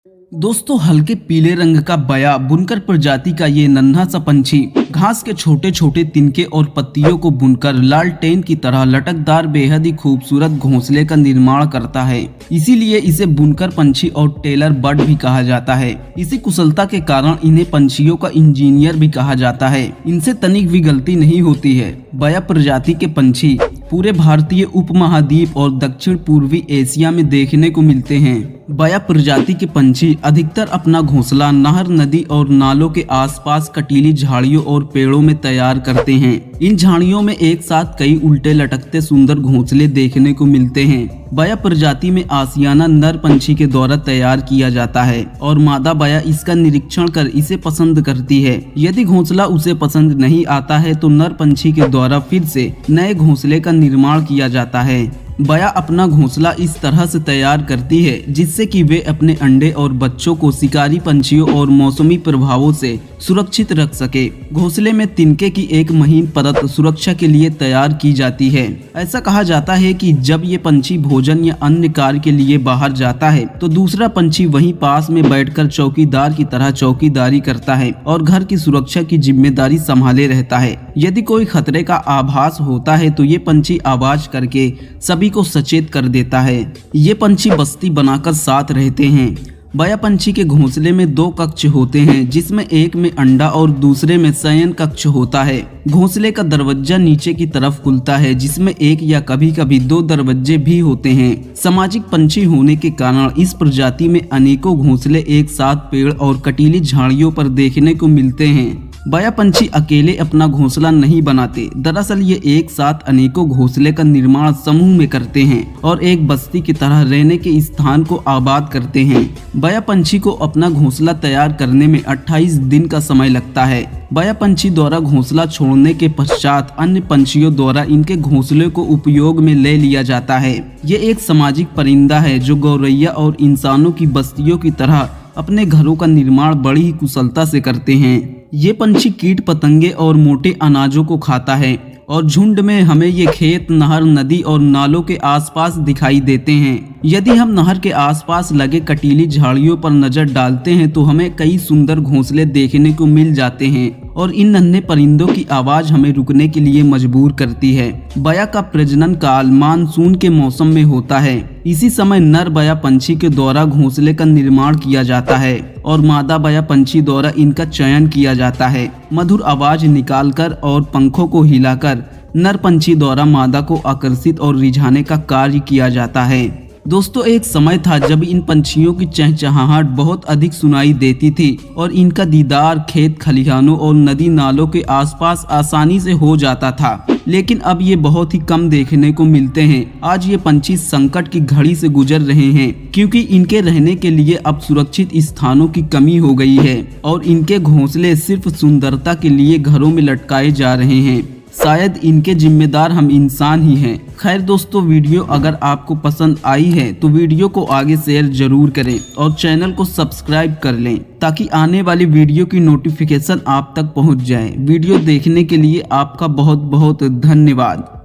दोस्तों, हल्के पीले रंग का बया बुनकर प्रजाति का ये नन्हा सा पंछी घास के छोटे छोटे तिनके और पत्तियों को बुनकर लालटेन की तरह लटकदार बेहद ही खूबसूरत घोंसले का निर्माण करता है। इसीलिए इसे बुनकर पंछी और टेलर बर्ड भी कहा जाता है। इसी कुशलता के कारण इन्हें पंछियों का इंजीनियर भी कहा जाता है। इनसे तनिक भी गलती नहीं होती है। बया प्रजाति के पंछी पूरे भारतीय उपमहाद्वीप और दक्षिण पूर्वी एशिया में देखने को मिलते हैं। बया प्रजाति के पंछी अधिकतर अपना घोंसला नहर, नदी और नालों के आसपास कटीली झाड़ियों और पेड़ों में तैयार करते हैं। इन झाड़ियों में एक साथ कई उल्टे लटकते सुंदर घोंसले देखने को मिलते हैं। बया प्रजाति में आसियाना नर पंछी के द्वारा तैयार किया जाता है और मादा बया इसका निरीक्षण कर इसे पसंद करती है। यदि घोंसला उसे पसंद नहीं आता है तो नर पंछी के द्वारा फिर से नए घोंसले का निर्माण किया जाता है। बया अपना घोंसला इस तरह से तैयार करती है जिससे कि वे अपने अंडे और बच्चों को शिकारी पंछियों और मौसमी प्रभावों से सुरक्षित रख सके। घोंसले में तिनके की एक महीन परत सुरक्षा के लिए तैयार की जाती है। ऐसा कहा जाता है कि जब ये पंछी भोजन या अन्य कार्य के लिए बाहर जाता है तो दूसरा पंछी वहीं पास में बैठकर चौकीदार की तरह चौकीदारी करता है और घर की सुरक्षा की जिम्मेदारी संभाले रहता है। यदि कोई खतरे का आभास होता है तो ये पंछी आवाज करके सभी को सचेत कर देता है। ये पंछी बस्ती बनाकर साथ रहते हैं। बया पंछी के घोंसले में दो कक्ष होते हैं जिसमें एक में अंडा और दूसरे में शयन कक्ष होता है। घोंसले का दरवाजा नीचे की तरफ खुलता है जिसमें एक या कभी कभी दो दरवाजे भी होते हैं। सामाजिक पंछी होने के कारण इस प्रजाति में अनेकों घोंसले एक साथ पेड़ और कटीली झाड़ियों पर देखने को मिलते हैं। बया पंछी अकेले अपना घोंसला नहीं बनाते। दरअसल ये एक साथ अनेकों घोंसले का निर्माण समूह में करते हैं और एक बस्ती की तरह रहने के स्थान को आबाद करते हैं। बया पंछी को अपना घोंसला तैयार करने में 28 दिन का समय लगता है। बया पंछी द्वारा घोंसला छोड़ने के पश्चात अन्य पंछियों द्वारा इनके घोंसले को उपयोग में ले लिया जाता है। ये एक सामाजिक परिंदा है जो गौरैया और इंसानों की बस्तियों की तरह अपने घरों का निर्माण बड़ी ही कुशलता से करते हैं। ये पंछी कीट पतंगे और मोटे अनाजों को खाता है और झुंड में हमें ये खेत, नहर, नदी और नालों के आसपास दिखाई देते हैं। यदि हम नहर के आसपास लगे कटीली झाड़ियों पर नजर डालते हैं तो हमें कई सुंदर घोंसले देखने को मिल जाते हैं और इन नन्हे परिंदों की आवाज हमें रुकने के लिए मजबूर करती है। बया का प्रजनन काल मानसून के मौसम में होता है। इसी समय नर बया पंछी के द्वारा घोंसले का निर्माण किया जाता है और मादा बया पंछी द्वारा इनका चयन किया जाता है। मधुर आवाज निकालकर और पंखों को हिलाकर नर पंछी द्वारा मादा को आकर्षित और रिझाने का कार्य किया जाता है। दोस्तों, एक समय था जब इन पंछियों की चहचहाहट बहुत अधिक सुनाई देती थी और इनका दीदार खेत खलिहानों और नदी नालों के आसपास आसानी से हो जाता था, लेकिन अब ये बहुत ही कम देखने को मिलते हैं। आज ये पंछी संकट की घड़ी से गुजर रहे हैं क्योंकि इनके रहने के लिए अब सुरक्षित स्थानों की कमी हो गई है और इनके घोंसले सिर्फ सुंदरता के लिए घरों में लटकाए जा रहे हैं। शायद इनके जिम्मेदार हम इंसान ही हैं। खैर दोस्तों, वीडियो अगर आपको पसंद आई है तो वीडियो को आगे शेयर जरूर करें और चैनल को सब्सक्राइब कर लें ताकि आने वाली वीडियो की नोटिफिकेशन आप तक पहुंच जाए। वीडियो देखने के लिए आपका बहुत बहुत धन्यवाद।